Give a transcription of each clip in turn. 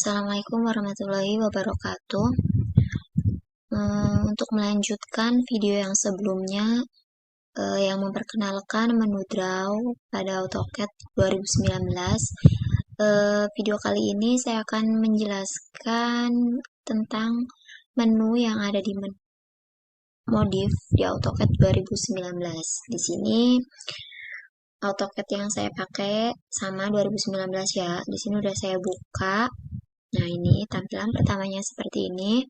Assalamualaikum warahmatullahi wabarakatuh. Untuk melanjutkan video yang sebelumnya yang memperkenalkan menu draw pada AutoCAD 2019, video kali ini saya akan menjelaskan tentang menu yang ada di modif di AutoCAD 2019. Di sini AutoCAD yang saya pakai sama 2019 ya. Di sini udah saya buka. Nah, ini tampilan pertamanya seperti ini.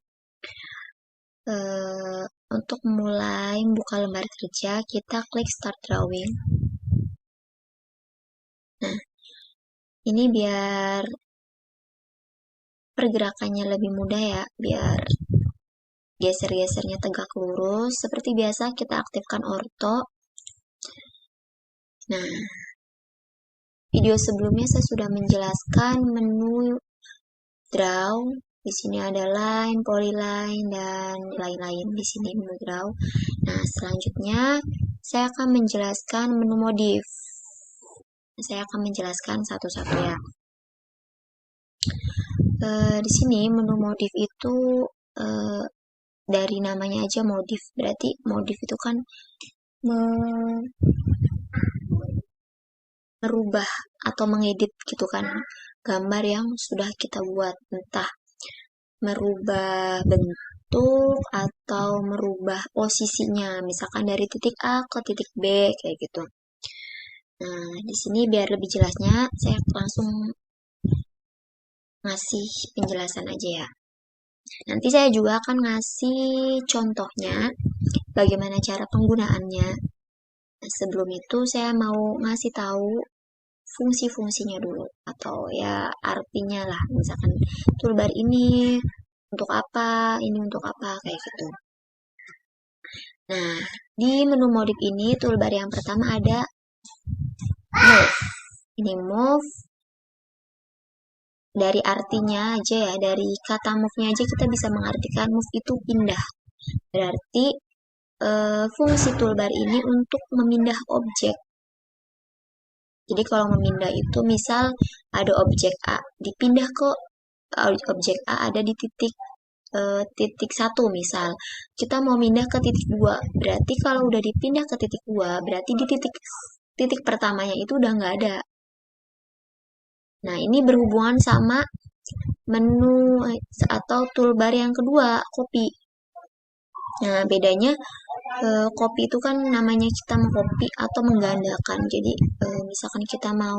Untuk mulai buka lembar kerja, kita klik Start Drawing. Nah, ini biar pergerakannya lebih mudah ya, biar geser-gesernya tegak lurus. Seperti biasa, kita aktifkan ortho. Nah, video sebelumnya saya sudah menjelaskan menu draw. Di sini ada line, polyline, dan lain-lain. Di sini menu draw. Nah, selanjutnya saya akan menjelaskan menu modif. Saya akan menjelaskan satu-satu ya. Di sini menu modif itu dari namanya aja modif. Berarti modif itu kan merubah atau mengedit gitu kan gambar yang sudah kita buat, entah merubah bentuk atau merubah posisinya, misalkan dari titik A ke titik B kayak gitu. Nah, di sini biar lebih jelasnya saya langsung ngasih penjelasan aja ya. Nanti saya juga akan ngasih contohnya bagaimana cara penggunaannya. Nah, sebelum itu saya mau ngasih tahu fungsi-fungsinya dulu atau ya artinya lah, misalkan toolbar ini untuk apa, ini untuk apa, kayak gitu. Nah, di menu modif ini toolbar yang pertama ada move. Ini move, dari artinya aja ya, dari kata move-nya aja kita bisa mengartikan move itu pindah. Berarti fungsi toolbar ini untuk memindah objek. Jadi kalau memindah itu misal ada objek A dipindah ke objek A ada di titik 1 misal. Kita mau pindah ke titik 2. Berarti kalau udah dipindah ke titik 2, berarti di titik pertamanya itu udah nggak ada. Nah, ini berhubungan sama menu atau toolbar yang kedua, copy. Nah, bedanya copy itu kan namanya kita mau copy atau menggandakan. Jadi, misalkan kita mau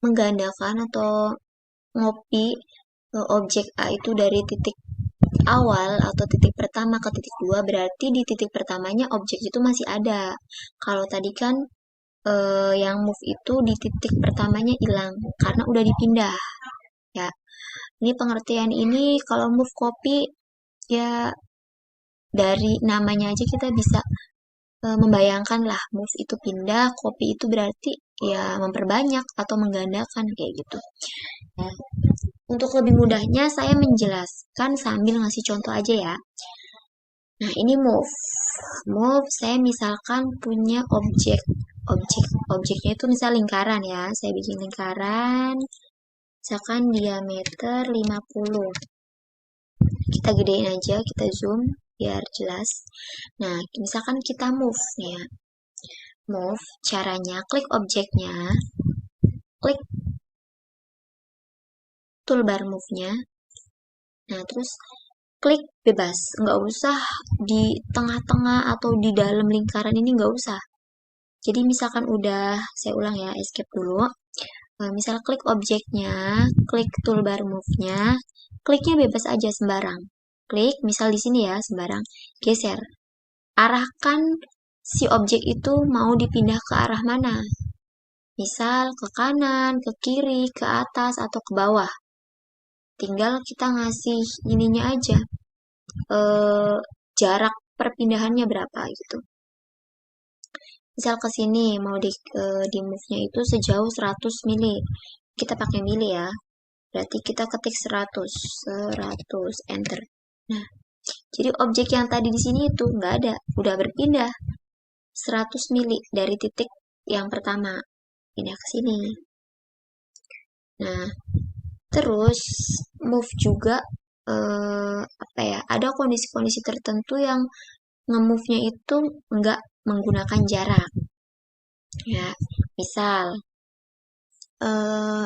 menggandakan atau ngopi objek A itu dari titik awal atau titik pertama ke titik 2, berarti di titik pertamanya objek itu masih ada. Kalau tadi kan yang move itu di titik pertamanya hilang karena udah dipindah. Ya, ini pengertian ini kalau move copy ya dari namanya aja kita bisa membayangkan lah, move itu pindah, copy itu berarti ya memperbanyak atau menggandakan kayak gitu. Nah, untuk lebih mudahnya saya menjelaskan sambil ngasih contoh aja ya. Nah, ini move. Move saya misalkan punya objeknya itu misal lingkaran ya. Saya bikin lingkaran misalkan diameter 50. Kita gedein aja, kita zoom biar jelas. Nah, misalkan kita move nih ya. Move, caranya klik objeknya, klik toolbar move-nya. Nah, terus klik bebas. Nggak usah di tengah-tengah atau di dalam lingkaran ini, nggak usah. Jadi misalkan udah, saya ulang ya, escape dulu. Misal klik objeknya, klik toolbar move-nya, kliknya bebas aja sembarang. Klik, misal di sini ya, sembarang. Geser. Arahkan si objek itu mau dipindah ke arah mana. Misal ke kanan, ke kiri, ke atas, atau ke bawah. Tinggal kita ngasih ininya aja. Jarak perpindahannya berapa gitu. Misal ke sini mau di move-nya itu sejauh 100 mili. Kita pakai mili ya. Berarti kita ketik 100 enter. Nah, jadi objek yang tadi di sini itu nggak ada, udah berpindah 100 mili dari titik yang pertama pindah ke sini. Nah, Terus move juga apa ya? Ada kondisi-kondisi tertentu yang nge-move-nya itu nggak menggunakan jarak. Ya, misal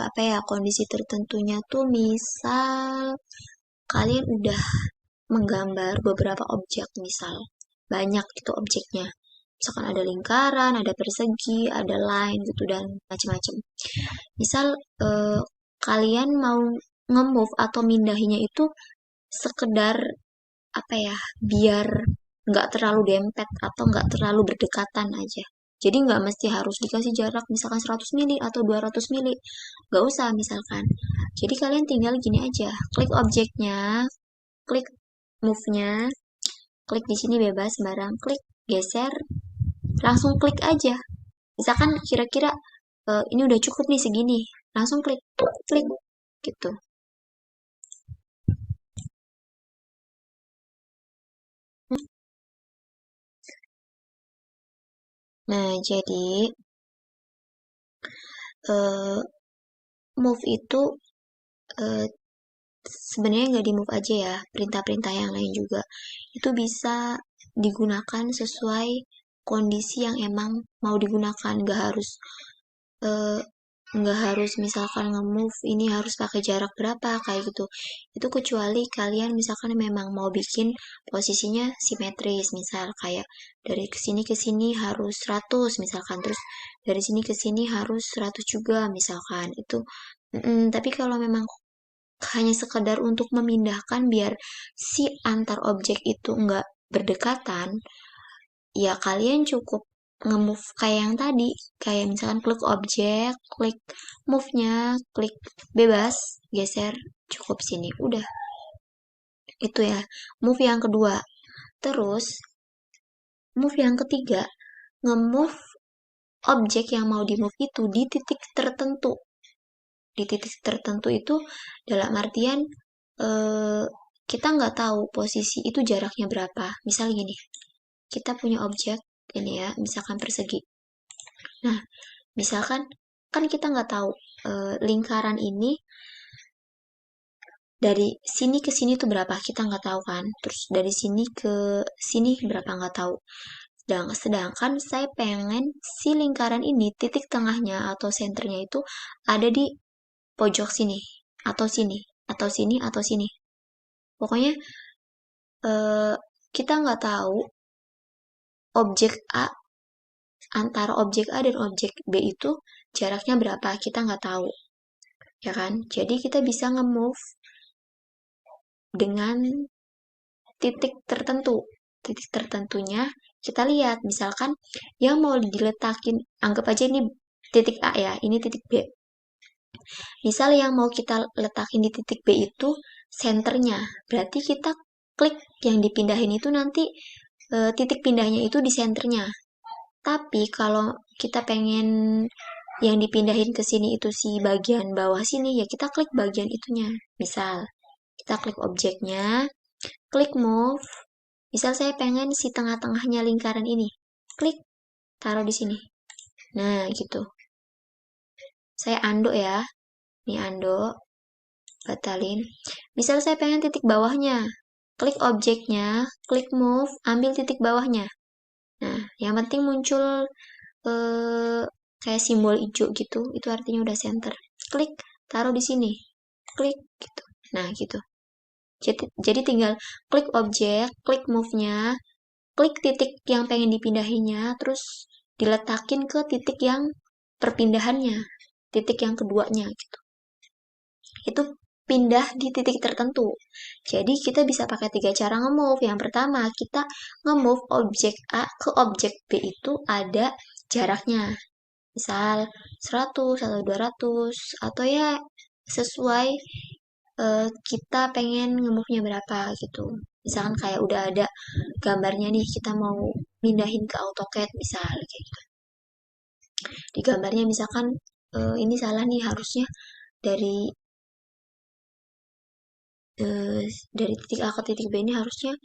apa ya, kondisi tertentunya tuh misal kalian udah menggambar beberapa objek, misal banyak itu objeknya. Misalkan ada lingkaran, ada persegi, ada line gitu dan macam-macam. Misal kalian mau nge-move atau mindahinya itu sekedar apa ya, biar nggak terlalu dempet atau nggak terlalu berdekatan aja. Jadi nggak mesti harus dikasih jarak misalkan 100 mili atau 200 mili. Nggak usah misalkan. Jadi kalian tinggal gini aja. Klik objeknya, klik move-nya, klik di sini bebas sembarang, klik geser, langsung klik aja. Misalkan kira-kira ini udah cukup nih segini, langsung klik, klik gitu. Nah, jadi eh, move itu eh, sebenarnya nggak di move aja ya, perintah-perintah yang lain juga itu bisa digunakan sesuai kondisi yang emang mau digunakan. Eh, nggak harus misalkan nge-move ini harus pakai jarak berapa kayak gitu. Itu kecuali kalian misalkan memang mau bikin posisinya simetris, misal kayak dari ke sini harus 100 misalkan, terus dari sini ke sini harus 100 juga misalkan. Itu tapi kalau memang hanya sekedar untuk memindahkan biar si antar objek itu nggak berdekatan, ya kalian cukup nge-move kayak yang tadi, kayak misalkan klik objek, klik move-nya, klik bebas, geser, cukup sini, udah. Itu ya, move yang kedua. Terus, move yang ketiga, nge-move objek yang mau di-move itu di titik tertentu. Di titik tertentu itu dalam artian eh, kita nggak tahu posisi itu jaraknya berapa. Misal gini, kita punya objek ini ya, misalkan persegi. Nah, misalkan kan kita nggak tahu lingkaran ini dari sini ke sini tuh berapa, kita nggak tahu kan. Terus dari sini ke sini berapa, nggak tahu. Sedangkan saya pengen si lingkaran ini titik tengahnya atau senternya itu ada di pojok sini atau sini atau sini atau sini. Pokoknya eh, kita nggak tahu objek A antara objek A dan objek B itu jaraknya berapa, kita nggak tahu, ya kan? Jadi kita bisa nge-move dengan titik tertentu. Titik tertentunya kita lihat, misalkan yang mau diletakin, anggap aja ini titik A ya, ini titik B. Misal yang mau kita letakin di titik B itu senternya, berarti kita klik yang dipindahin itu nanti titik pindahnya itu di senternya. Tapi kalau kita pengen yang dipindahin ke sini itu si bagian bawah sini, ya kita klik bagian itunya. Misal, kita klik objeknya, klik move. Misal saya pengen si tengah-tengahnya lingkaran ini. Klik, taruh di sini. Nah, gitu. Saya undo ya. Ini undo, batalin. Misal saya pengen titik bawahnya. Klik objeknya, klik move, ambil titik bawahnya. Nah, yang penting muncul eh, kayak simbol hijau gitu, itu artinya udah center. Klik, taruh di sini. Klik gitu. Nah, gitu. Jadi tinggal klik objek, klik move-nya, klik titik yang pengen dipindahinya, terus diletakin ke titik yang perpindahannya, titik yang keduanya gitu. Itu pindah di titik tertentu. Jadi kita bisa pakai tiga cara nge-move. Yang pertama, kita nge-move objek A ke objek B itu ada jaraknya. Misal 100 atau 200 atau ya sesuai kita pengen nge-move-nya berapa gitu. Misalkan kayak udah ada gambarnya nih, kita mau mindahin ke AutoCAD misal kayak gitu. Di gambarnya misalkan ini salah nih, harusnya dari eh, dari titik A ke titik B ini harusnya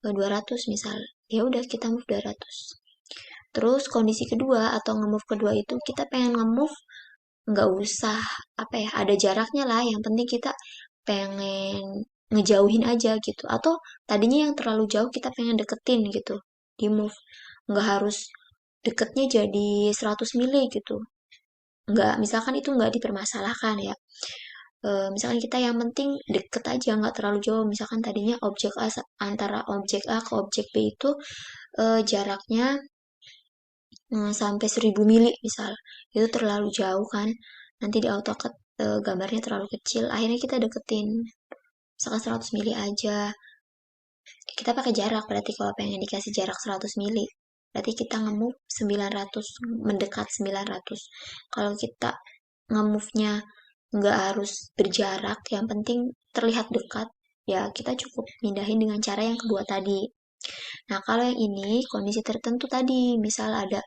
200 misal. Ya udah kita move 200. Terus kondisi kedua atau nge-move kedua itu kita pengen nge-move nggak usah apa ya, ada jaraknya lah. Yang penting kita pengen ngejauhin aja gitu. Atau tadinya yang terlalu jauh kita pengen deketin gitu. Di move. Nggak harus deketnya jadi 100 mili gitu. Nggak, misalkan itu nggak dipermasalahkan ya. Misalkan kita yang penting deket aja, nggak terlalu jauh. Misalkan tadinya objek A antara objek A ke objek B itu jaraknya sampai 1000 mili misal. Itu terlalu jauh kan. Nanti di AutoCAD gambarnya terlalu kecil. Akhirnya kita deketin. Misalkan 100 mili aja. Kita pakai jarak berarti kalau pengen dikasih jarak 100 mili. Berarti kita nge-move 900, mendekat 900. Kalau kita nge-move-nya nggak harus berjarak, yang penting terlihat dekat, ya kita cukup mindahin dengan cara yang kedua tadi. Nah, kalau yang ini kondisi tertentu tadi, misal ada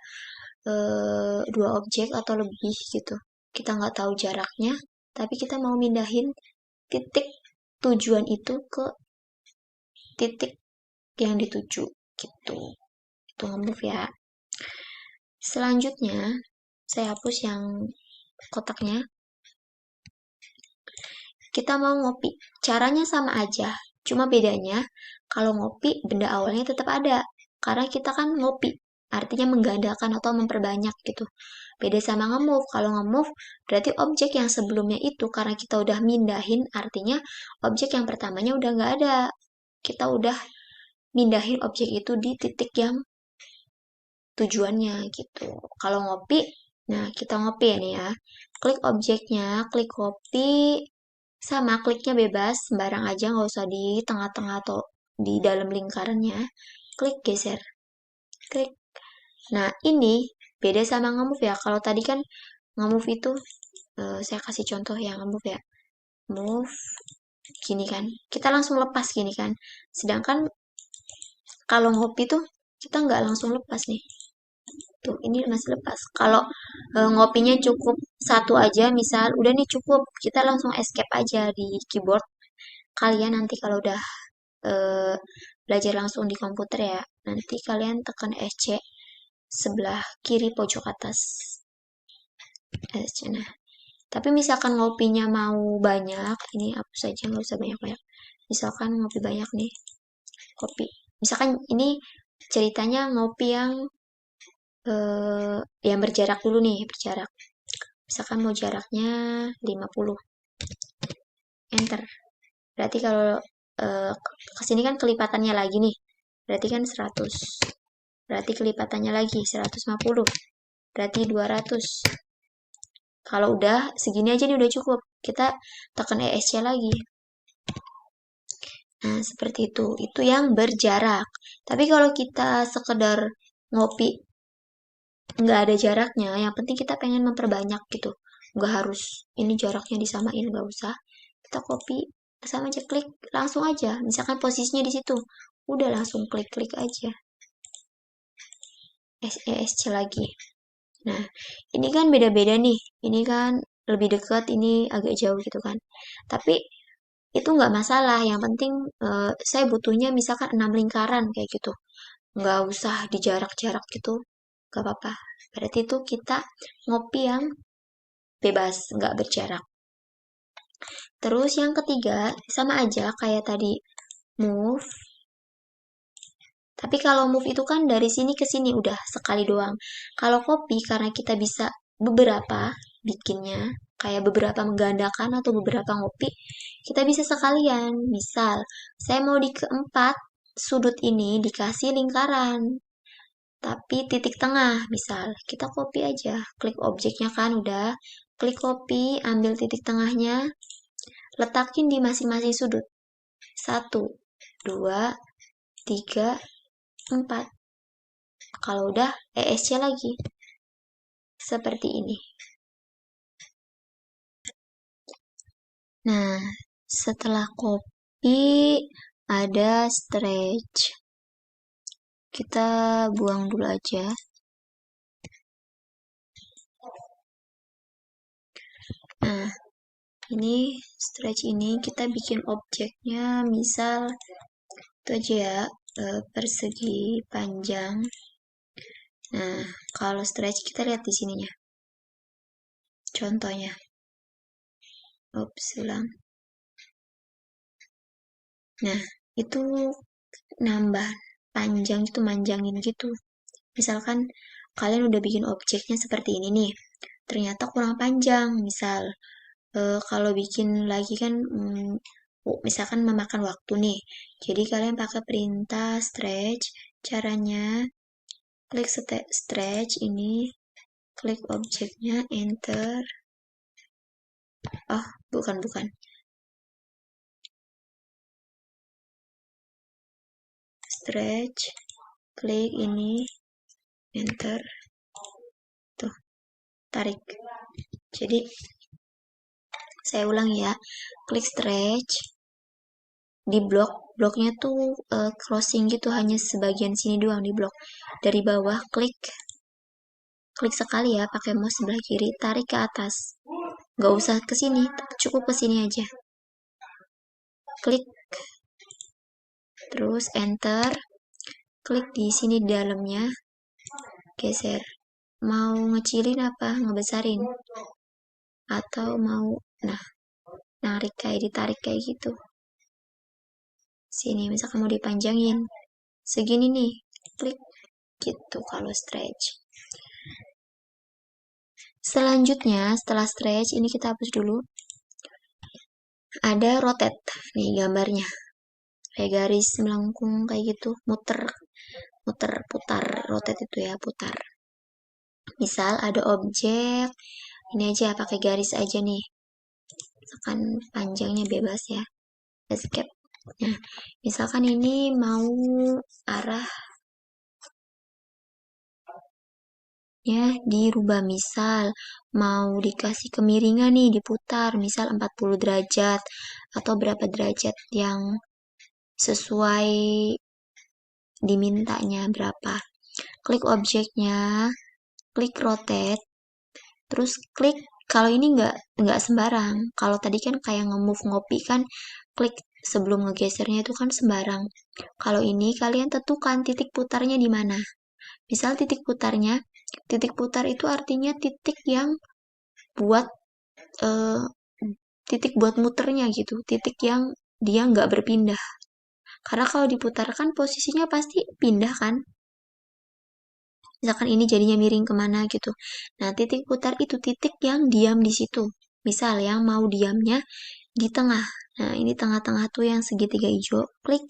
dua objek atau lebih gitu, kita nggak tahu jaraknya, tapi kita mau mindahin titik tujuan itu ke titik yang dituju gitu. Itu nge-move ya. Selanjutnya, saya hapus yang kotaknya. Kita mau ngopi. Caranya sama aja. Cuma bedanya, kalau ngopi, benda awalnya tetap ada. Karena kita kan ngopi. Artinya menggandakan atau memperbanyak gitu. Beda sama nge-move. Kalau nge-move, berarti objek yang sebelumnya itu, karena kita udah mindahin, artinya objek yang pertamanya udah nggak ada. Kita udah mindahin objek itu di titik yang tujuannya gitu. Kalau ngopi, nah kita ngopi ya nih ya. Klik objeknya, klik kopi, sama kliknya bebas, sembarang aja, nggak usah di tengah-tengah atau di dalam lingkarannya. Klik geser, klik. Nah ini beda sama nge-move ya. Kalau tadi kan nge-move itu, saya kasih contoh yang nge-move ya. Move, gini kan. Kita langsung lepas gini kan. Sedangkan kalau ngopi tuh kita nggak langsung lepas nih. Tuh, ini masih lepas. Kalau ngopinya cukup satu aja, misal udah nih cukup, kita langsung escape aja di keyboard. Kalian nanti kalau udah eh, belajar langsung di komputer ya, nanti kalian tekan SC sebelah kiri pojok atas. SC, nah. Tapi misalkan ngopinya mau banyak, ini hapus saja, nggak usah banyak-banyak. Misalkan ngopi banyak nih, kopi. Misalkan ini ceritanya ngopi yang berjarak dulu nih, berjarak. Misalkan mau jaraknya 50. Enter. Berarti kalau ke sini kan kelipatannya lagi nih. Berarti kan 100. Berarti kelipatannya lagi 150. Berarti 200. Kalau udah segini aja nih udah cukup. Kita tekan ESC lagi. Nah, seperti itu. Itu yang berjarak. Tapi kalau kita sekedar ngopi nggak ada jaraknya, yang penting kita pengen memperbanyak gitu. Nggak harus ini jaraknya disamain, nggak usah. Kita copy sama aja, klik langsung aja. Misalkan posisinya di situ, udah langsung klik-klik aja. ESC lagi. Nah, ini kan beda-beda nih. Ini kan lebih dekat, ini agak jauh gitu kan. Tapi itu nggak masalah. Yang penting saya butuhnya misalkan 6 lingkaran kayak gitu. Nggak usah di jarak-jarak gitu. Nggak apa-apa. Berarti itu kita ngopi yang bebas, nggak berjarak. Terus yang ketiga, sama aja kayak tadi move. Tapi kalau move itu kan dari sini ke sini udah sekali doang. Kalau copy karena kita bisa beberapa bikinnya, kayak beberapa menggandakan atau beberapa ngopi, kita bisa sekalian. Misal, saya mau di keempat sudut ini dikasih lingkaran, tapi titik tengah, misal, kita copy aja. Klik objeknya kan udah, klik copy, ambil titik tengahnya, letakin di masing-masing sudut. 1, 2, 3, 4. Kalau udah, ESC lagi. Seperti ini. Nah, setelah copy, ada stretch. Kita buang dulu aja. Nah, ini stretch ini kita bikin objeknya, misal itu aja ya, persegi panjang. Nah, kalau stretch kita lihat di sininya. Contohnya. Ups, ulang. Nah, itu nambah panjang itu manjangin gitu. Misalkan kalian udah bikin objeknya seperti ini nih, ternyata kurang panjang. Misal kalau bikin lagi kan misalkan memakan waktu nih. Jadi kalian pakai perintah stretch. Caranya klik stretch ini, klik objeknya, enter. Oh, bukan. Stretch, klik ini, enter. Tuh, tarik. Jadi saya ulang ya, klik stretch, di bloknya tuh crossing gitu, hanya sebagian sini doang di blok. Dari bawah klik sekali ya, pakai mouse sebelah kiri, tarik ke atas. Nggak usah ke sini, cukup ke sini aja. Klik, terus enter, klik di sini di dalamnya, geser. Mau ngecilin apa ngebesarin? Atau mau, nah, ditarik kayak gitu. Sini, misalkan mau dipanjangin. Segini nih, klik gitu kalau stretch. Selanjutnya, setelah stretch, ini kita hapus dulu. Ada rotate, nih gambarnya. Kayak garis melengkung kayak gitu, muter, putar. Rotate itu ya, putar. Misal ada objek, ini aja pakai garis aja nih. Misalkan panjangnya bebas ya. Escape. Nah, misalkan ini mau arah ya dirubah, misal mau dikasih kemiringan nih, diputar misal 40 derajat atau berapa derajat yang sesuai dimintanya berapa. Klik objeknya, klik rotate, terus klik. Kalau ini nggak sembarang. Kalau tadi kan kayak nge-move ngopi kan, klik sebelum ngegesernya itu kan sembarang. Kalau ini kalian tentukan titik putarnya di mana. Misal titik putar itu artinya titik yang buat titik buat muternya gitu, titik yang dia nggak berpindah. Karena kalau diputarkan posisinya pasti pindah kan. Misalkan ini jadinya miring kemana gitu. Nah, titik putar itu titik yang diam di situ. Misal yang mau diamnya di tengah. Nah, ini tengah-tengah tuh yang segitiga hijau. Klik.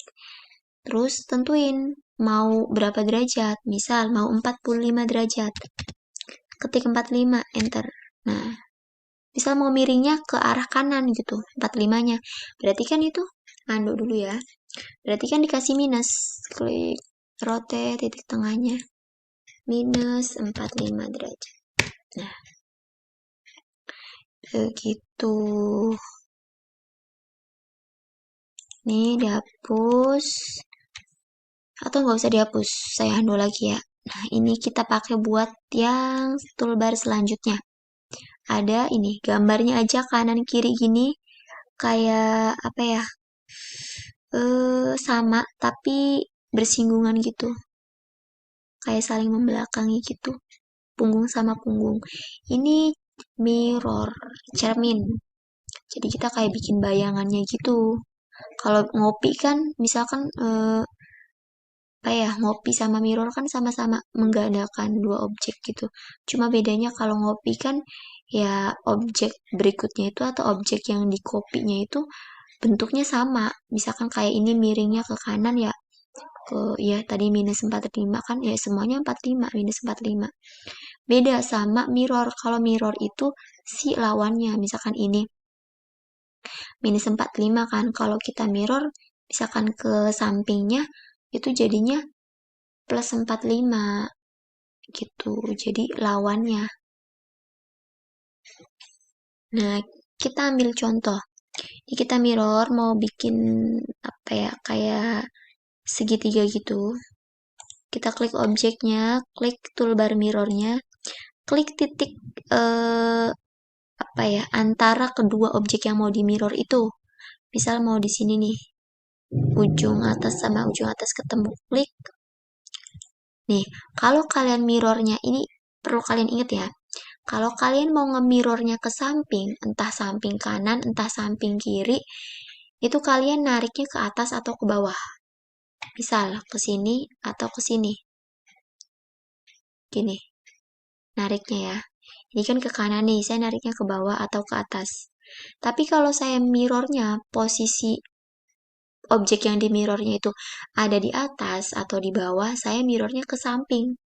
Terus tentuin mau berapa derajat. Misal mau 45 derajat. Ketik 45, enter. Nah, misal mau miringnya ke arah kanan gitu, 45-nya. Berarti kan itu, dulu ya. Berarti kan dikasih minus. Klik rotate titik tengahnya. Minus 45 derajat. Nah, begitu. Nih dihapus. Atau nggak usah dihapus, saya undo lagi ya. Nah, ini kita pakai buat yang toolbar selanjutnya. Ada ini, gambarnya aja kanan kiri gini. Kayak apa ya? Sama tapi bersinggungan gitu. Kayak saling membelakangi gitu. Punggung sama punggung. Ini mirror, cermin. Jadi kita kayak bikin bayangannya gitu. Kalau ngopi kan misalkan apa ya, ngopi sama mirror kan sama-sama menggandakan dua objek gitu. Cuma bedanya kalau ngopi kan ya objek berikutnya itu atau objek yang di kopinya itu bentuknya sama. Misalkan kayak ini miringnya ke kanan ya, ke ya tadi minus 45 kan ya semuanya 45, minus 45. Beda sama mirror. Kalau mirror itu si lawannya. Misalkan ini minus 45 kan. Kalau kita mirror misalkan ke sampingnya itu jadinya plus 45 gitu. Jadi lawannya. Nah, kita ambil contoh. Ini kita mirror mau bikin apa ya, kayak segitiga gitu. Kita klik objeknya, klik toolbar mirrornya, klik titik apa ya, antara kedua objek yang mau di mirror itu. Misal mau di sini nih, ujung atas sama ujung atas ketemu, klik. Nih, kalau kalian mirrornya ini perlu kalian ingat ya, Kalau kalian mau nge-mirrornya ke samping, entah samping kanan, entah samping kiri, itu kalian nariknya ke atas atau ke bawah. Misal ke sini atau ke sini. Gini, nariknya ya. Ini kan ke kanan nih, saya nariknya ke bawah atau ke atas. Tapi kalau saya mirrornya, posisi objek yang di mirrornya itu ada di atas atau di bawah, saya mirrornya ke samping.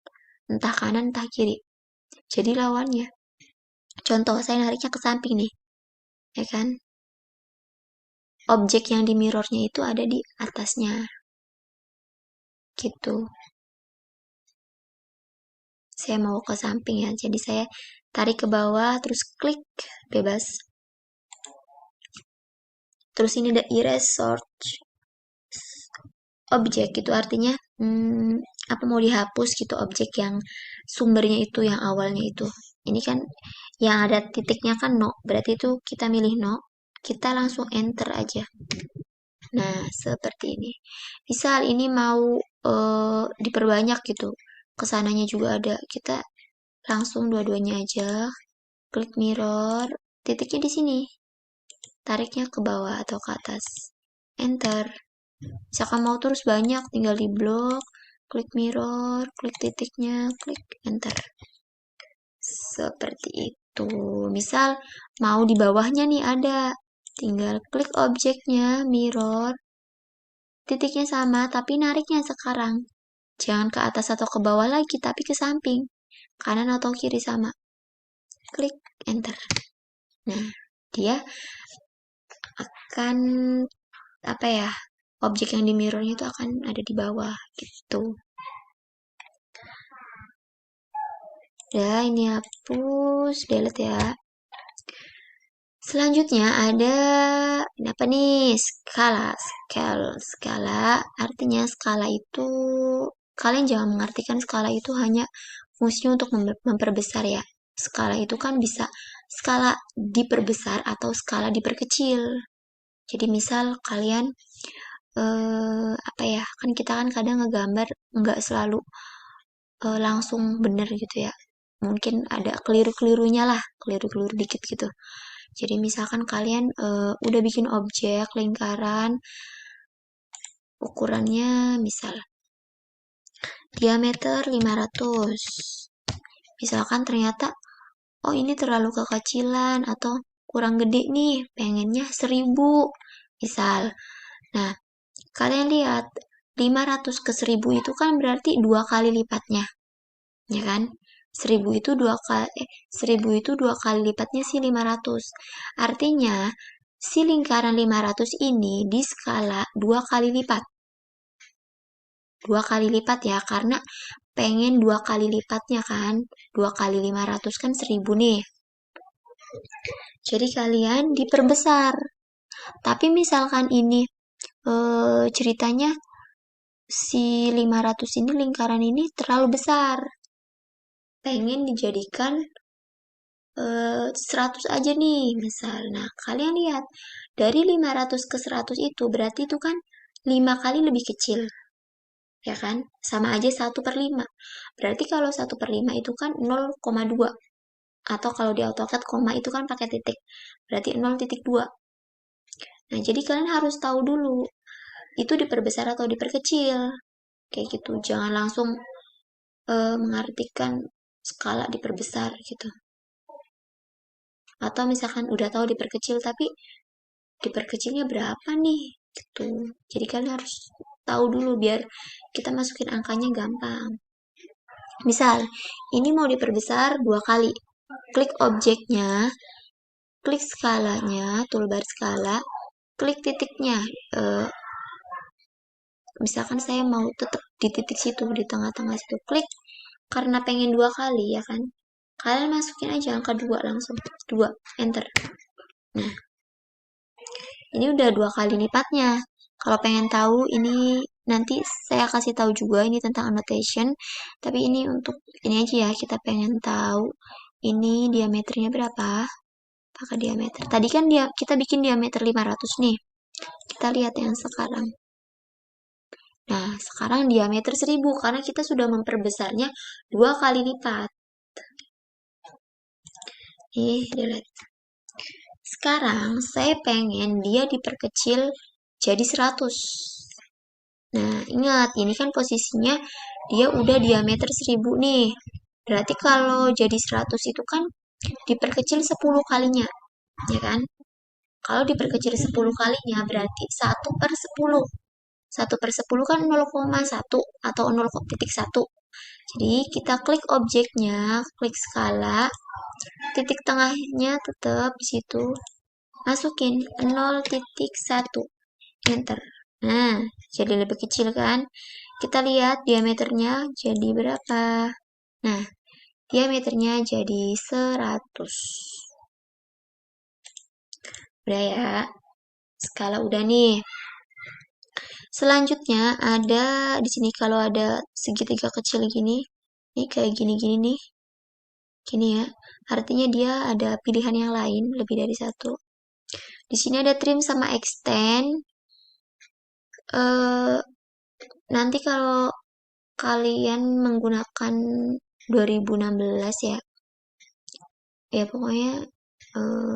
Entah kanan, entah kiri. Jadi lawannya. Contoh, saya nariknya ke samping nih. Ya kan? Objek yang di mirrornya itu ada di atasnya. Gitu. Saya mau ke samping ya. Jadi saya tarik ke bawah, terus klik, bebas. Terus ini ada erase source objek, itu artinya apa mau dihapus gitu objek yang sumbernya itu, yang awalnya itu. Ini kan yang ada titiknya kan no, berarti itu kita milih no, kita langsung enter aja. Nah, seperti ini. Misal ini mau diperbanyak gitu, kesananya juga ada, kita langsung dua-duanya aja, klik mirror, titiknya di sini, tariknya ke bawah atau ke atas, enter. Misalkan mau terus banyak, tinggal di blok, klik mirror, klik titiknya, klik enter. Seperti itu. Misal mau di bawahnya nih ada, tinggal klik objeknya, mirror, titiknya sama, tapi nariknya sekarang. Jangan ke atas atau ke bawah lagi, tapi ke samping. Kanan atau kiri sama. Klik enter. Nah, dia akan apa ya? Objek yang di mirrornya itu akan ada di bawah gitu. Ya, ini hapus, delete ya. Selanjutnya ada apa nih? Skala artinya skala itu kalian jangan mengartikan skala itu hanya fungsinya untuk memperbesar ya. Skala itu kan bisa skala diperbesar atau skala diperkecil. Jadi misal kalian apa ya? Kan kita kan kadang ngegambar nggak selalu langsung bener gitu ya. Mungkin ada keliru-kelirunya lah, keliru-keliru dikit gitu. Jadi misalkan kalian udah bikin objek lingkaran, ukurannya misal diameter 500. Misalkan ternyata, oh ini terlalu kekecilan atau kurang gede nih, pengennya 1000. Misal, nah kalian lihat 500 ke 1000 itu kan berarti 2 kali lipatnya, ya kan? 1000 itu 2 kali lipatnya si 500. Artinya, si lingkaran 500 ini di skala 2 kali lipat. 2 kali lipat ya, karena pengen 2 kali lipatnya kan. 2 kali 500 kan 1000 nih. Jadi kalian diperbesar. Tapi misalkan ini ceritanya si 500 ini, lingkaran ini terlalu besar. Pengen dijadikan 100 aja nih, misal. Nah, kalian lihat, dari 500 ke 100 itu, berarti itu kan 5 kali lebih kecil. Ya kan? Sama aja 1/5. Berarti kalau 1/5 itu kan 0,2. Atau kalau di AutoCAD, koma itu kan pakai titik. Berarti 0,2. Nah, jadi kalian harus tahu dulu, itu diperbesar atau diperkecil. Kayak gitu. Jangan langsung mengartikan skala diperbesar gitu. Atau misalkan udah tahu diperkecil, tapi diperkecilnya berapa nih gitu. Jadi kalian harus tahu dulu biar kita masukin angkanya gampang. Misal ini mau diperbesar 2 kali, klik objeknya, klik skalanya, toolbar skala, klik titiknya. Misalkan saya mau tetap di titik situ, di tengah-tengah situ, klik karena pengen 2 kali ya kan. Kalian masukin aja angka 2 langsung, 2, enter. Nah, ini udah 2 kali lipatnya. Kalau pengen tahu ini nanti saya kasih tahu juga ini tentang annotation. Tapi ini untuk ini aja ya, kita pengen tahu ini diameternya berapa. Pakai diameter. Tadi kan kita bikin diameter 500 nih. Kita lihat yang sekarang. Nah, sekarang diameter 1000 karena kita sudah memperbesarnya 2 kali lipat. delete. Sekarang saya pengen dia diperkecil jadi 100. Nah, ingat, ini kan posisinya dia udah diameter 1000 nih. Berarti kalau jadi 100 itu kan diperkecil 10 kalinya, ya kan? Kalau diperkecil 10 kalinya berarti 1/10. 1/10 kan 0,1 atau 0,1. Jadi kita klik objeknya, klik skala, titik tengahnya tetap di situ. Masukin 0,1. Enter. Nah, jadi lebih kecil kan? Kita lihat diameternya jadi berapa. Nah, diameternya jadi 100. Udah ya. Skala udah nih. Selanjutnya ada di sini kalau ada segitiga kecil gini, ini kayak gini-gini nih. Gini ya. Artinya dia ada pilihan yang lain lebih dari satu. Di sini ada trim sama extend. Nanti kalau kalian menggunakan 2016 ya, ya pokoknya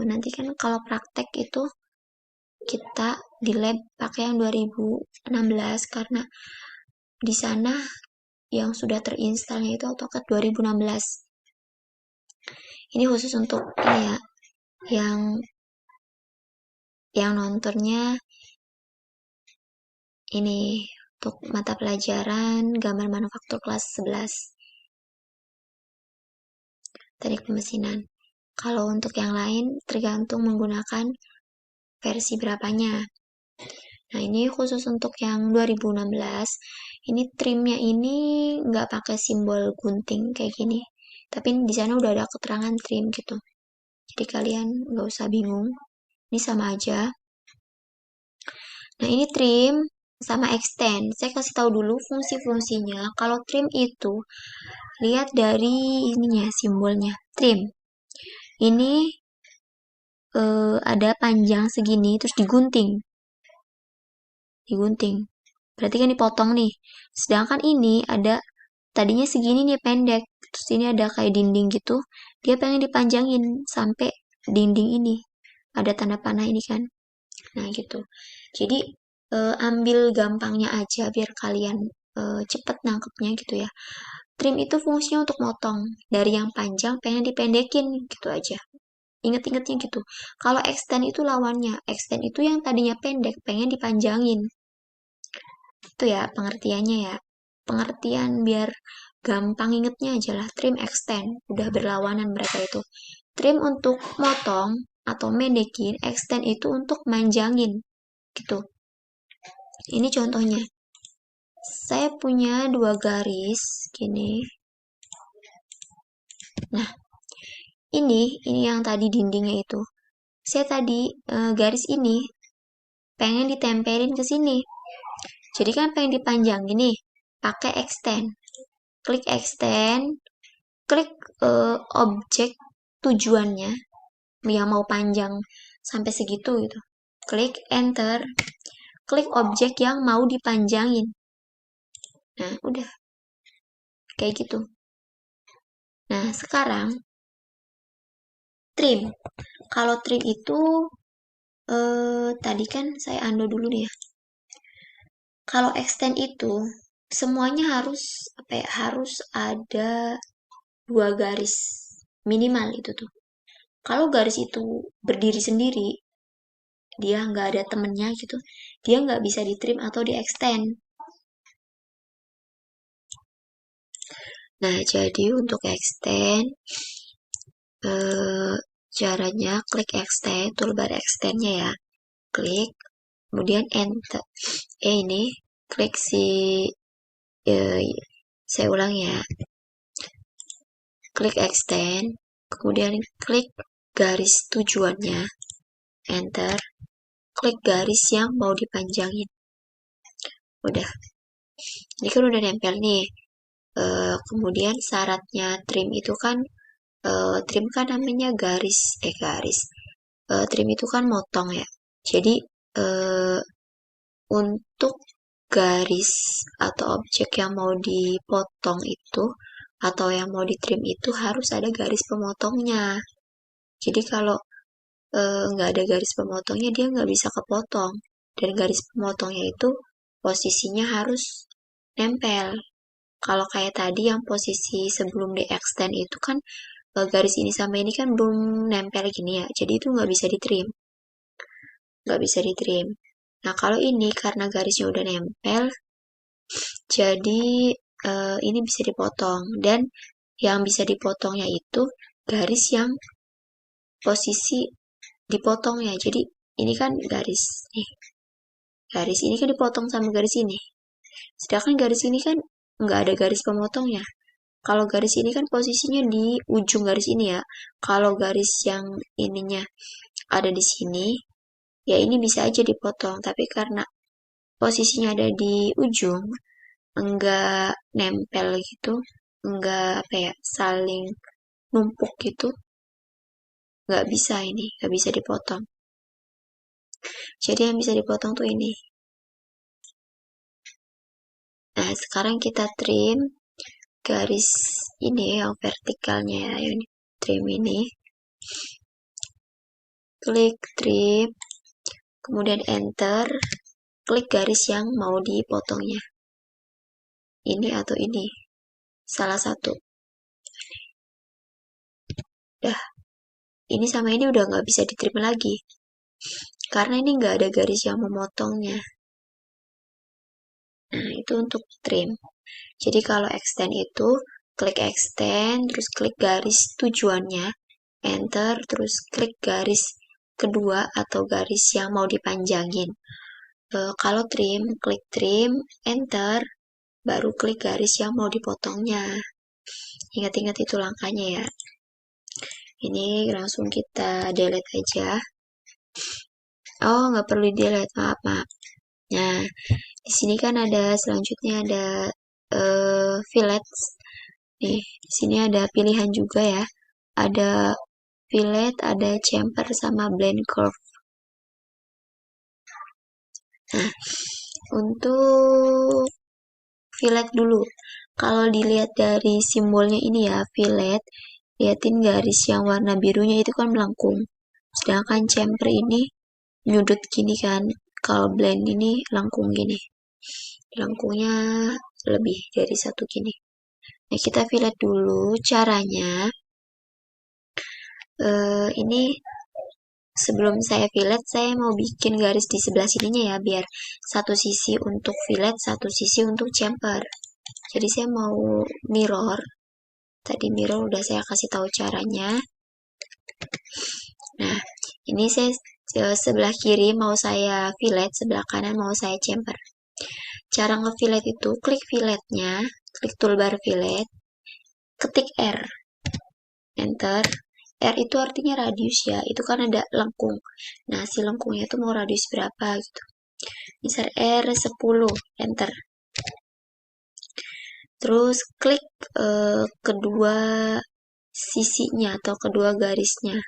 nanti kan kalau praktek itu kita di lab pakai yang 2016 karena di sana yang sudah terinstalnya itu AutoCAD 2016. Ini khusus untuk ini ya, yang nontonnya ini untuk mata pelajaran gambar manufaktur kelas 11. Teknik pemesinan. Kalau untuk yang lain tergantung menggunakan versi berapanya. Nah, ini khusus untuk yang 2016. Ini trimnya ini nggak pakai simbol gunting kayak gini. Tapi di sana udah ada keterangan trim gitu. Jadi kalian nggak usah bingung. Ini sama aja. Nah, ini trim sama extend. Saya kasih tahu dulu fungsi-fungsinya. Kalau trim itu, lihat dari ininya, simbolnya. Trim. Ini ada panjang segini, terus digunting. Berarti kan dipotong nih. Sedangkan ini ada tadinya segini nih pendek. Terus ini ada kayak dinding gitu. Dia pengen dipanjangin sampai dinding ini. Ada tanda panah ini kan. Nah gitu. Jadi ambil gampangnya aja biar kalian cepet nangkepnya gitu ya. Trim itu fungsinya untuk motong. Dari yang panjang pengen dipendekin gitu aja. Ingat-ingatnya gitu. Kalau extend itu lawannya. Extend itu yang tadinya pendek pengen dipanjangin. Itu ya pengertiannya ya. Pengertian biar gampang ingetnya aja lah. Trim extend. Udah berlawanan mereka itu. Trim untuk motong atau mendekin. Extend itu untuk manjangin. Gitu. Ini contohnya. Saya punya 2 garis. Gini. Nah. Ini yang tadi dindingnya itu. Saya tadi garis ini pengen ditempelin ke sini. Jadi kan pengen dipanjangin nih, pakai extend. Klik extend, klik objek tujuannya yang mau panjang sampai segitu gitu. Klik enter, klik objek yang mau dipanjangin. Nah, udah. Kayak gitu. Nah, sekarang trim. Kalau trim itu tadi kan saya undo dulu nih ya. Kalau extend itu semuanya harus apa ya? Harus ada 2 garis minimal itu tuh. Kalau garis itu berdiri sendiri, dia nggak ada temennya gitu, dia nggak bisa di trim atau di extend. Nah, jadi untuk extend, caranya klik extend, toolbar extendnya ya, klik, kemudian enter. Ini klik saya ulang ya, klik extend, kemudian klik garis tujuannya, enter, klik garis yang mau dipanjangin. Udah. Ini kan udah nempel nih. Kemudian syaratnya trim itu kan, trim kan namanya garis. Trim itu kan motong ya. Jadi, untuk garis atau objek yang mau dipotong itu, atau yang mau ditrim itu harus ada garis pemotongnya. Jadi kalau nggak ada garis pemotongnya, dia nggak bisa kepotong. Dan garis pemotongnya itu posisinya harus nempel. Kalau kayak tadi yang posisi sebelum di extend itu kan garis ini sama ini kan belum nempel gini ya, jadi itu nggak bisa ditrim. Nggak bisa ditrim. Nah, kalau ini karena garisnya udah nempel, jadi ini bisa dipotong. Dan yang bisa dipotongnya itu garis yang posisi dipotongnya. Jadi ini kan garis nih. Garis ini kan dipotong sama garis ini. Sedangkan garis ini kan nggak ada garis pemotongnya. Kalau garis ini kan posisinya di ujung garis ini ya. Kalau garis yang ininya ada di sini, ya ini bisa aja dipotong. Tapi karena posisinya ada di ujung, enggak nempel gitu, enggak apa ya, saling numpuk gitu, nggak bisa ini, nggak bisa dipotong. Jadi yang bisa dipotong tuh ini. Nah, sekarang kita trim garis ini yang vertikalnya ya, ini trim ini. Klik trim, kemudian enter, klik garis yang mau dipotongnya. Ini atau ini, salah satu. Dah, ini sama ini udah nggak bisa ditrim lagi. Karena ini nggak ada garis yang memotongnya. Nah, itu untuk trim. Jadi kalau extend itu, klik extend, terus klik garis tujuannya, enter, terus klik garis kedua atau garis yang mau dipanjangin. Kalau trim, klik trim, enter, baru klik garis yang mau dipotongnya. Ingat-ingat itu langkahnya ya. Ini langsung kita delete aja. Oh, nggak perlu delete, maaf. Nah, di sini kan ada selanjutnya ada fillet. Nih, di sini ada pilihan juga ya. Ada fillet, ada chamfer sama blend curve. Nah, untuk fillet dulu. Kalau dilihat dari simbolnya ini ya, fillet, liatin garis yang warna birunya itu kan melengkung. Sedangkan chamfer ini nyudut gini kan. Kalau blend ini lengkung gini. Lengkungnya lebih dari satu gini. Nah, kita fillet dulu. Caranya, ini sebelum saya fillet, saya mau bikin garis di sebelah sininya ya, biar satu sisi untuk fillet, satu sisi untuk chamfer. Jadi saya mau mirror. Tadi mirror udah saya kasih tahu caranya. Nah, ini saya sebelah kiri mau saya fillet, sebelah kanan mau saya chamfer. Cara nge-fillet itu, klik filletnya, klik toolbar fillet, ketik R, enter. R itu artinya radius ya, itu kan ada lengkung. Nah, si lengkungnya itu mau radius berapa gitu. Misal R 10, enter. Terus klik kedua sisinya atau kedua garisnya.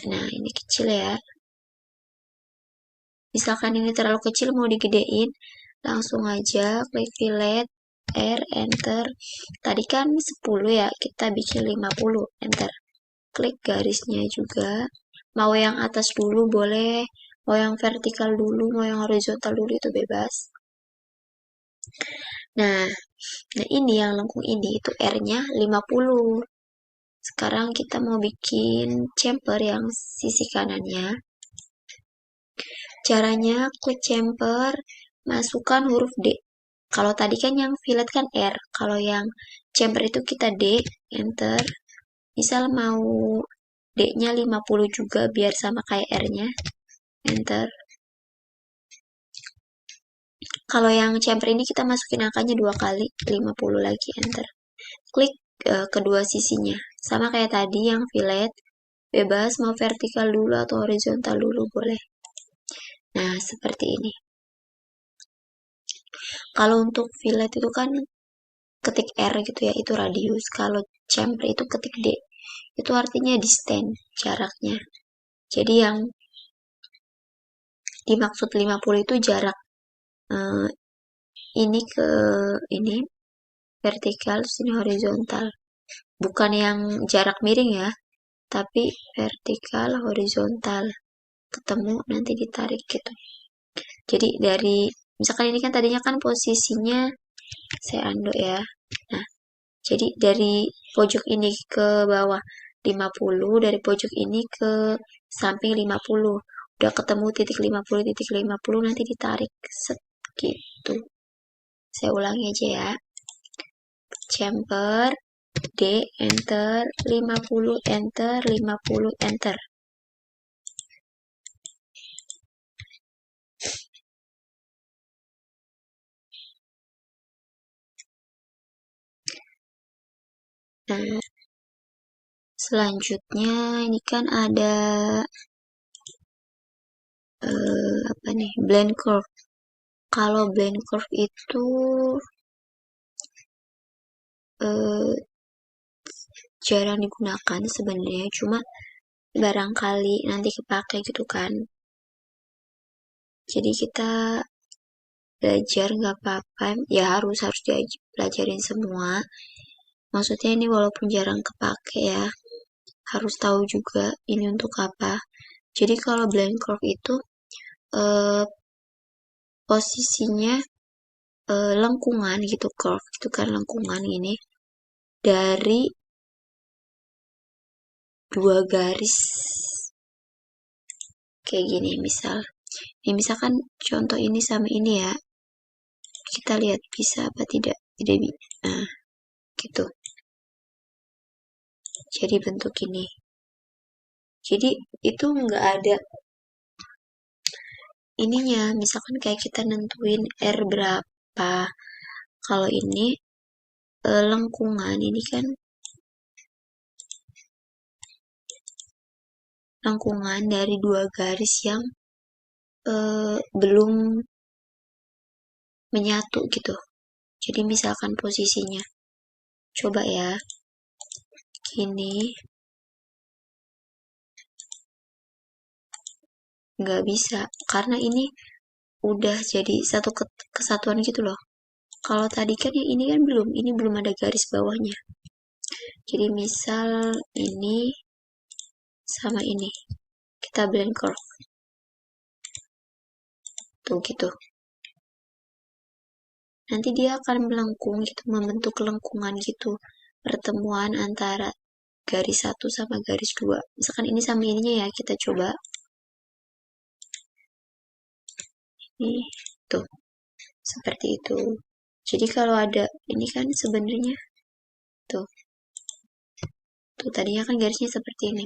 Nah, ini kecil ya. Misalkan ini terlalu kecil mau digedein, langsung aja klik fillet, R, enter. Tadi kan 10 ya, kita bikin 50, enter. Klik garisnya juga. Mau yang atas dulu boleh, mau yang vertikal dulu, mau yang horizontal dulu itu bebas. Nah, ini yang lengkung ini itu R-nya 50. Sekarang kita mau bikin chamfer yang sisi kanannya. Caranya klik chamfer, masukkan huruf D. Kalau tadi kan yang fillet kan R, kalau yang chamfer itu kita D, enter. Misal mau D-nya 50 juga biar sama kayak R-nya, enter. Kalau yang chamfer ini kita masukin angkanya 2 kali, 50 lagi, enter. Klik kedua sisinya. Sama kayak tadi yang fillet, bebas mau vertikal dulu atau horizontal dulu boleh. Nah, seperti ini. Kalau untuk fillet itu kan ketik R gitu ya, itu radius. Kalau chamfer itu ketik D. Itu artinya distance, jaraknya. Jadi yang dimaksud 50 itu jarak ini ke ini vertikal, sini horizontal. Bukan yang jarak miring ya. tapi vertikal, horizontal, ketemu nanti ditarik gitu. Jadi dari misalkan ini kan tadinya kan posisinya saya undo ya. Nah, jadi dari pojok ini ke bawah 50, dari pojok ini ke samping 50. Udah ketemu titik 50, nanti ditarik set gitu. Saya ulangi aja ya. Chamfer D, enter, 50, enter, 50, enter. Nah, selanjutnya ini kan ada apa nih, blend curve. Kalau blend curve itu jarang digunakan sebenarnya, cuma barangkali nanti kepake gitu kan. Jadi kita belajar nggak apa-apa, ya harus pelajarin semua. Maksudnya ini walaupun jarang kepake ya, harus tahu juga ini untuk apa. Jadi kalau blend curve itu posisinya lengkungan gitu, curve itu kan lengkungan ini dari dua garis kayak gini. Misalkan contoh ini sama ini ya, kita lihat bisa apa tidak bisa. Nah gitu, jadi bentuk ini. Jadi itu nggak ada ininya, misalkan kayak kita nentuin R berapa. Kalau ini lengkungan, ini kan lengkungan dari dua garis yang belum menyatu gitu. Jadi misalkan posisinya, coba ya, gini, nggak bisa, karena ini udah jadi satu kesatuan gitu loh. Kalau tadi kan yang ini belum ada garis bawahnya. Jadi misal ini sama ini, kita blend curve. Tuh gitu. Nanti dia akan melengkung gitu, membentuk lengkungan gitu. Pertemuan antara garis satu sama garis dua. Misalkan ini sama ininya ya, kita coba. Ini, tuh. Seperti itu. Jadi kalau ada, ini kan sebenarnya, tuh. Tuh, tadinya kan garisnya seperti ini.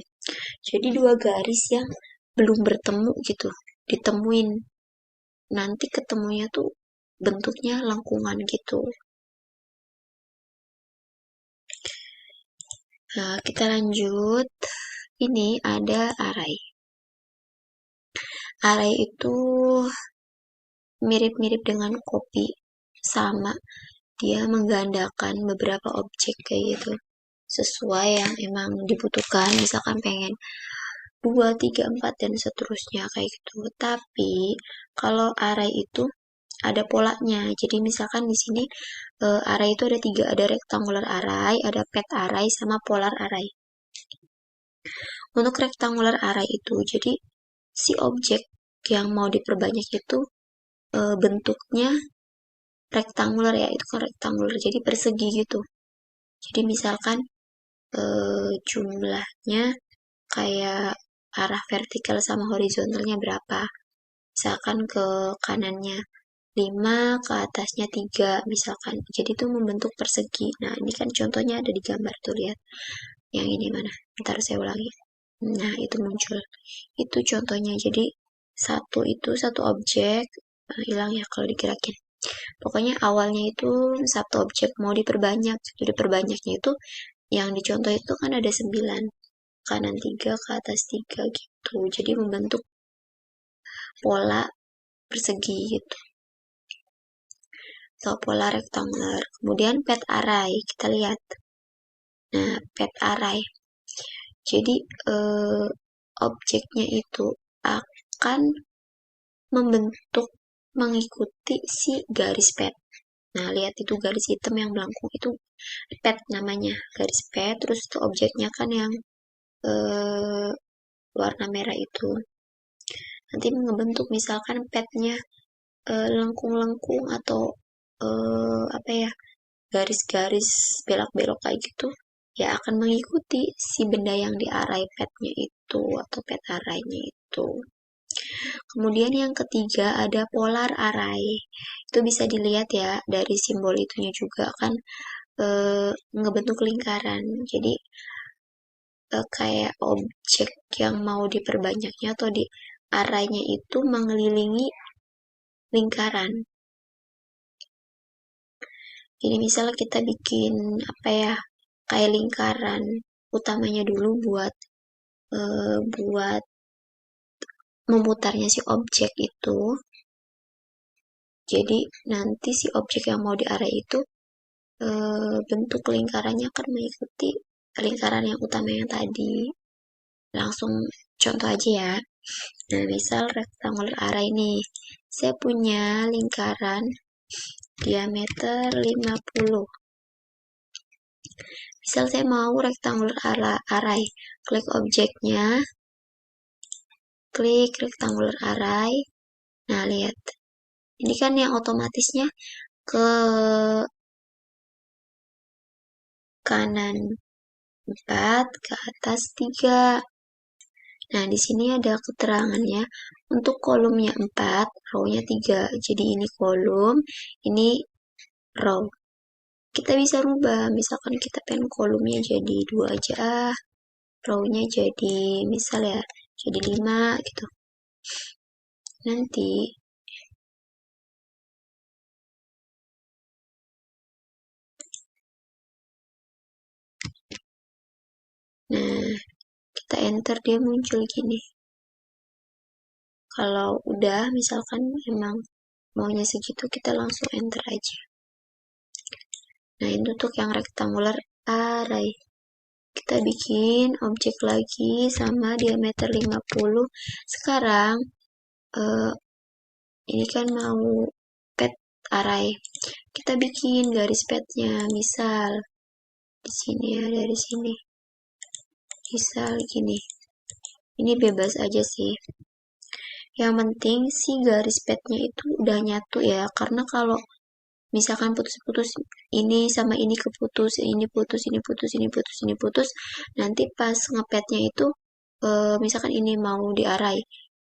Jadi dua garis yang belum bertemu gitu, ditemuin. Nanti ketemunya tuh bentuknya lengkungan gitu. Nah, kita lanjut. Ini ada array. Array itu mirip-mirip dengan copy, sama. Dia menggandakan beberapa objek kayak gitu. Sesuai yang emang dibutuhkan, misalkan pengen 2, 3, 4, dan seterusnya kayak gitu. Tapi kalau array itu ada polanya. Jadi misalkan di sini array itu ada 3, ada rectangular array, ada pet array, sama polar array. Untuk rectangular array itu, jadi si objek yang mau diperbanyak itu bentuknya rectangular ya, itu kan rectangular, jadi persegi gitu. Jadi misalkan jumlahnya kayak arah vertikal sama horizontalnya berapa. Misalkan ke kanannya 5, ke atasnya 3 misalkan. Jadi itu membentuk persegi. Nah, ini kan contohnya ada di gambar tuh, lihat. Yang ini mana? Ntar saya ulangi. Nah, itu muncul. Itu contohnya. Jadi satu objek, hilang ya kalau digerakin. Pokoknya awalnya itu satu objek mau diperbanyak. Jadi perbanyaknya itu yang dicontoh itu kan ada 9. Kanan 3, ke atas 3 gitu. Jadi membentuk pola persegi gitu. Atau pola rectangular. Kemudian pet array, kita lihat. Nah, pet array. Jadi objeknya itu akan membentuk mengikuti si garis pet. Nah, lihat itu garis hitam yang melengkung itu pet namanya, garis pet. Terus itu objeknya kan yang eh, warna merah itu. Nanti ngebentuk misalkan petnya lengkung-lengkung atau apa ya, garis-garis belok-belok kayak gitu, ya akan mengikuti si benda yang diarai petnya itu atau pet arraynya itu. Kemudian yang ketiga ada polar array. Itu bisa dilihat ya dari simbol itunya juga kan ngebentuk lingkaran. Jadi kayak objek yang mau diperbanyaknya atau di arraynya itu mengelilingi lingkaran. Jadi misalnya kita bikin apa ya, kayak lingkaran utamanya dulu buat memutarnya si objek itu. Jadi nanti si objek yang mau diarai itu bentuk lingkarannya akan mengikuti lingkaran yang utama yang tadi. Langsung contoh aja ya. Nah, misal rectangular array nih. Saya punya lingkaran diameter 50. Misal saya mau rectangular array. Klik objeknya. Klik rectangular array. Nah, lihat. Ini kan yang otomatisnya ke kanan 4, ke atas 3. Nah, di sini ada keterangannya. Untuk kolomnya 4, row-nya 3. Jadi ini kolom, ini row. Kita bisa rubah, misalkan kita pengen kolomnya jadi 2 aja, row-nya jadi misal ya, jadi 5 gitu. Nanti nah, kita enter dia muncul gini. Kalau udah misalkan emang maunya segitu, kita langsung enter aja. Nah, ini untuk yang rectangular array. Kita bikin objek lagi sama diameter 50. Sekarang ini kan mau pet array. Kita bikin garis petnya, misal di sini ya, dari sini. Misal gini. Ini bebas aja sih. Yang penting si garis petnya itu udah nyatu ya, karena kalau misalkan putus-putus ini sama ini keputus, ini putus, ini putus, ini putus, ini putus, nanti pas ngepetnya itu misalkan ini mau diarai,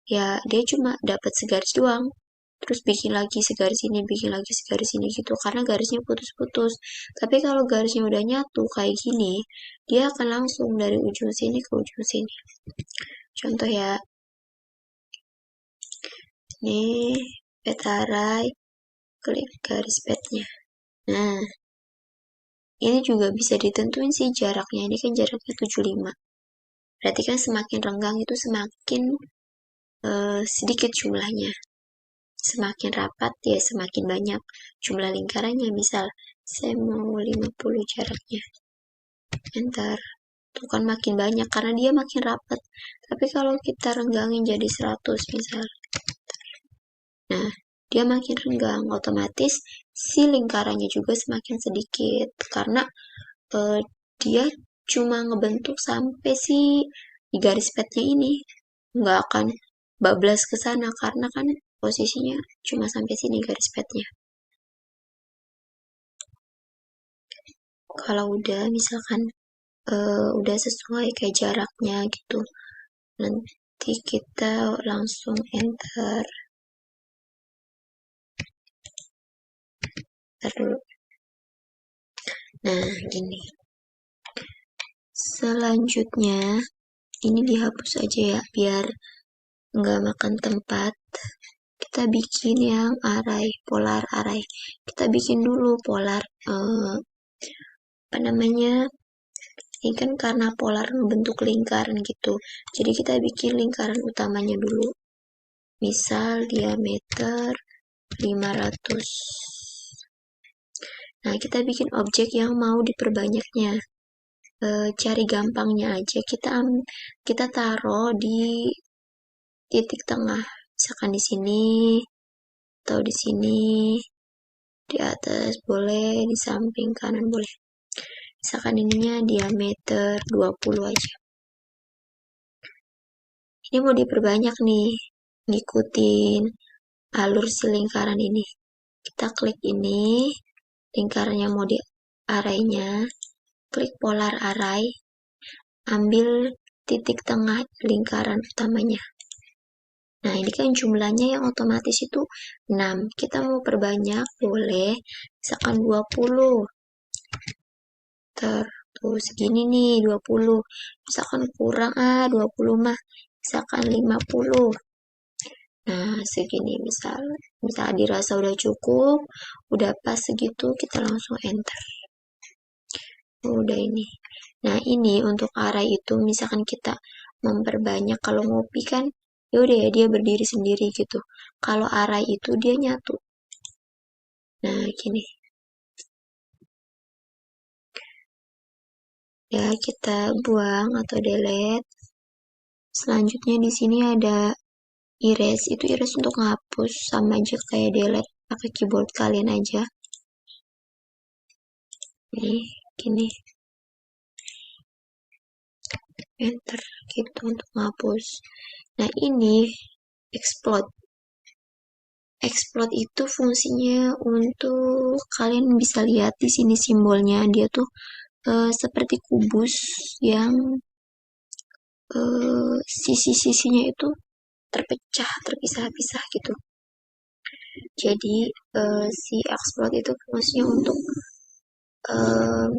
ya dia cuma dapat segaris doang. Terus bikin lagi segaris ini, bikin lagi segaris ini gitu, karena garisnya putus-putus. Tapi kalau garisnya udah nyatu kayak gini, dia akan langsung dari ujung sini ke ujung sini. Contoh ya, ini pet array, klik garis petnya. Nah, ini juga bisa ditentuin sih jaraknya. Ini kan jaraknya 75. Berarti kan semakin renggang itu semakin sedikit jumlahnya. Semakin rapat ya semakin banyak jumlah lingkarannya. Misal, saya mau 50 jaraknya. Enter. Tuh kan makin banyak karena dia makin rapat. Tapi kalau kita renggangin jadi 100 misal. Nah, dia makin renggang, otomatis si lingkarannya juga semakin sedikit karena dia cuma ngebentuk sampai si di garis petnya ini, nggak akan bablas ke sana karena kan posisinya cuma sampai sini garis petnya. Kalau udah misalkan udah sesuai kayak jaraknya gitu, nanti kita langsung enter. Dulu. Nah, gini. Selanjutnya, ini dihapus aja ya, biar nggak makan tempat. Kita bikin yang array, polar array. Kita bikin dulu polar, apa namanya, ini kan karena polar membentuk lingkaran gitu. Jadi kita bikin lingkaran utamanya dulu. Misal diameter 500. Nah, kita bikin objek yang mau diperbanyaknya. Cari gampangnya aja, kita taruh di titik tengah, misalkan di sini atau di sini, di atas boleh, di samping kanan boleh. Misalkan ininya diameter 20 aja. Ini mau diperbanyak nih, ngikutin alur si lingkaran ini. Kita klik ini, lingkarannya mau diarainya, klik polar array, ambil titik tengah lingkaran utamanya. Nah, ini kan jumlahnya yang otomatis itu 6. Kita mau perbanyak, boleh. Misalkan 20. Tuh, segini nih, 20. Misalkan kurang, 20 mah. Misalkan 50. Nah, segini misal dirasa udah cukup, udah pas segitu, kita langsung enter. Udah ini. Nah, ini untuk array itu, misalkan kita memperbanyak, kalau ngopi kan, ya udah ya dia berdiri sendiri gitu. Kalau array itu dia nyatu. Nah, gini. Ya, kita buang atau delete. Selanjutnya di sini ada erase. Itu erase untuk ngapus, sama aja kayak delete pakai keyboard kalian aja. Nih, gini. Enter gitu untuk ngapus. Nah, ini explode. Explode itu fungsinya untuk kalian bisa lihat di sini simbolnya, dia tuh seperti kubus yang sisi-sisinya itu terpisah-pisah gitu. Jadi si explode itu fungsinya untuk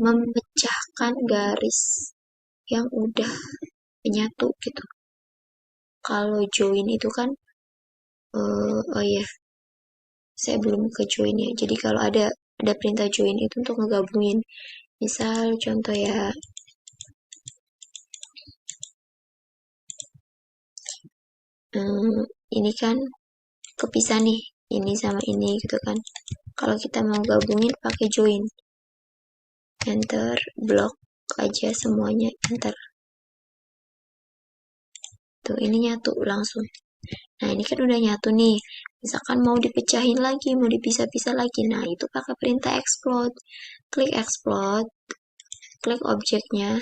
memecahkan garis yang udah menyatu gitu. Kalau join itu kan oh iya, saya belum ke join ya. Jadi kalau ada perintah join itu untuk ngegabungin. Misal contoh ya, ini kan kepisah nih, ini sama ini gitu kan. Kalau kita mau gabungin pakai join, enter, blok aja semuanya, enter. Tuh, ini nyatu langsung. Nah, ini kan udah nyatu nih. Misalkan mau dipecahin lagi, mau dipisah-pisah lagi. Nah, itu pakai perintah explode. Klik explode, klik objeknya,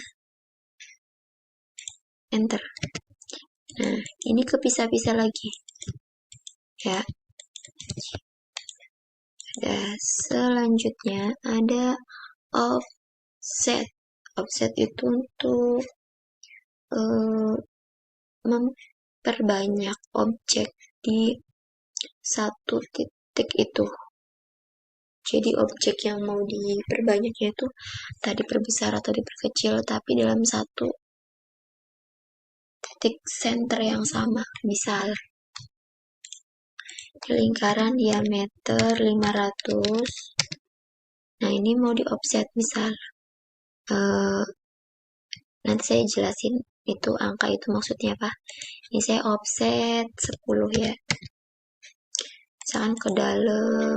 enter. Nah, ini kepisah-pisah lagi. Ya. Selanjutnya ada offset. Offset itu untuk memperbanyak objek di satu titik itu. Jadi objek yang mau diperbanyaknya itu tadi diperbesar atau diperkecil, tapi dalam satu titik center yang sama. Misal lingkaran diameter 500. Nah, ini mau di offset misal. Nanti saya jelasin itu angka itu maksudnya apa. Ini saya offset 10 ya. Misalkan ke dalam.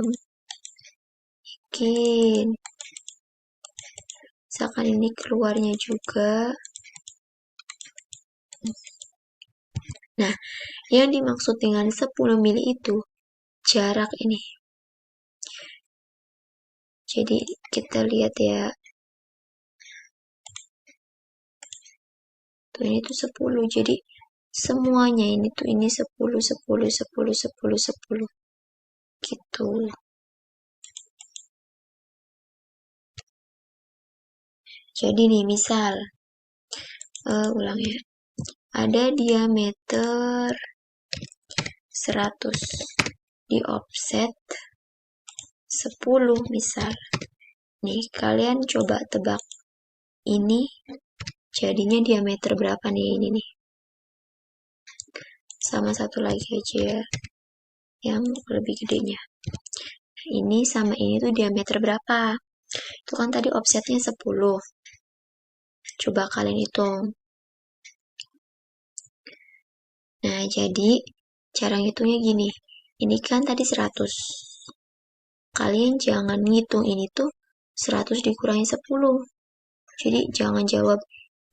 Bikin. Misalkan ini keluarnya juga. Nah, yang dimaksud dengan 10 mili itu jarak ini. Jadi kita lihat ya. Tuh, ini tuh 10. Jadi semuanya ini tuh ini 10, 10, 10, 10, 10. Gitu. Jadi nih misal ulang ya. Ada diameter 100 di offset 10 misal. Nih, kalian coba tebak ini jadinya diameter berapa nih ini nih. Sama satu lagi aja ya, yang lebih gedenya. Ini sama ini tuh diameter berapa? Itu kan tadi offsetnya 10. Coba kalian hitung. Nah, jadi cara ngitungnya gini. Ini kan tadi 100. Kalian jangan ngitung ini tuh 100 dikurangi 10. Jadi jangan jawab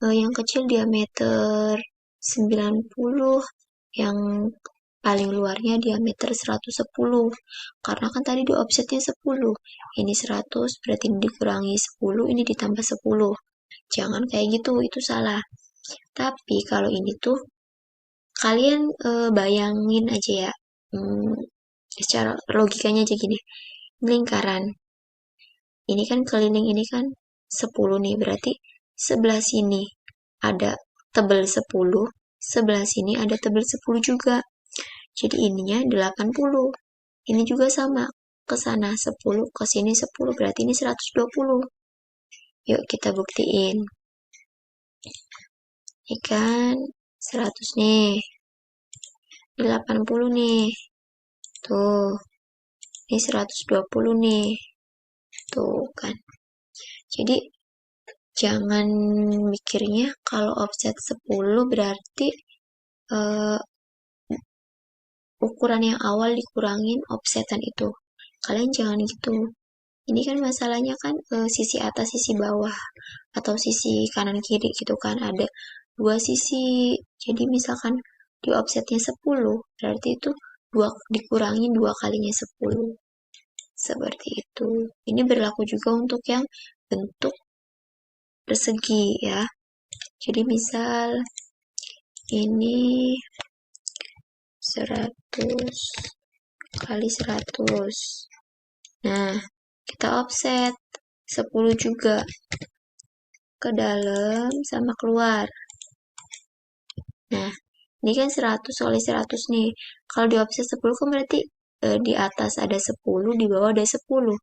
yang kecil diameter 90, yang paling luarnya diameter 110. Karena kan tadi di offsetnya 10. Ini 100, berarti ini dikurangi 10, ini ditambah 10. Jangan kayak gitu, itu salah. Tapi kalau ini tuh Kalian bayangin aja ya, secara logikanya aja gini, lingkaran. Ini kan keliling ini kan 10 nih, berarti sebelah sini ada tebal 10, sebelah sini ada tebal 10 juga. Jadi ininya 80. Ini juga sama, ke sana 10, ke sini 10, berarti ini 120. Yuk kita buktiin. Ini kan 100 nih, ini 80 nih. Tuh, ini 120 nih. Tuh kan. Jadi jangan mikirnya kalau offset 10 berarti ukuran yang awal dikurangin offsetan itu. Kalian jangan gitu. Ini kan masalahnya kan sisi atas, sisi bawah, atau sisi kanan kiri gitu kan. Ada dua sisi. Jadi misalkan di offsetnya 10, berarti itu dikurangi 2 kalinya 10. Seperti itu. Ini berlaku juga untuk yang bentuk persegi ya. Jadi misal ini 100 kali 100. Nah, kita offset 10 juga ke dalam sama keluar. Nah, ini kan 100 kali 100 nih. Kalau di offset 10 kan berarti di atas ada 10, di bawah ada 10.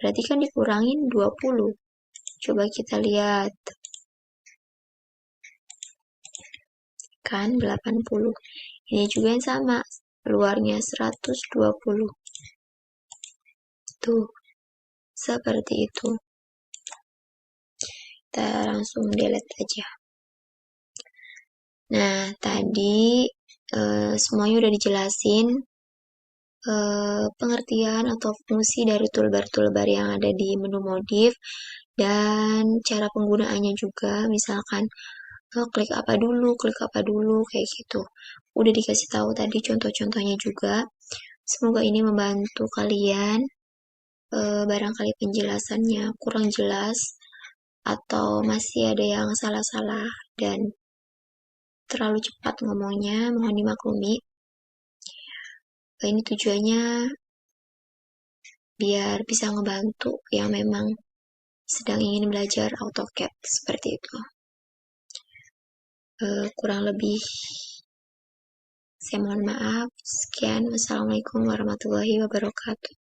Berarti kan dikurangin 20. Coba kita lihat. Kan 80. Ini juga yang sama. Luarnya 120. Tuh, seperti itu. Kita langsung delete aja. Nah, tadi semuanya udah dijelasin pengertian atau fungsi dari toolbar-toolbar yang ada di menu modif dan cara penggunaannya juga. Misalkan klik apa dulu kayak gitu. Udah dikasih tahu tadi contoh-contohnya juga. Semoga ini membantu kalian. Barangkali penjelasannya kurang jelas atau masih ada yang salah-salah dan terlalu cepat ngomongnya, mohon dimaklumi. Ini tujuannya biar bisa ngebantu yang memang sedang ingin belajar AutoCAD seperti itu. Kurang lebih saya mohon maaf. Sekian, wassalamualaikum warahmatullahi wabarakatuh.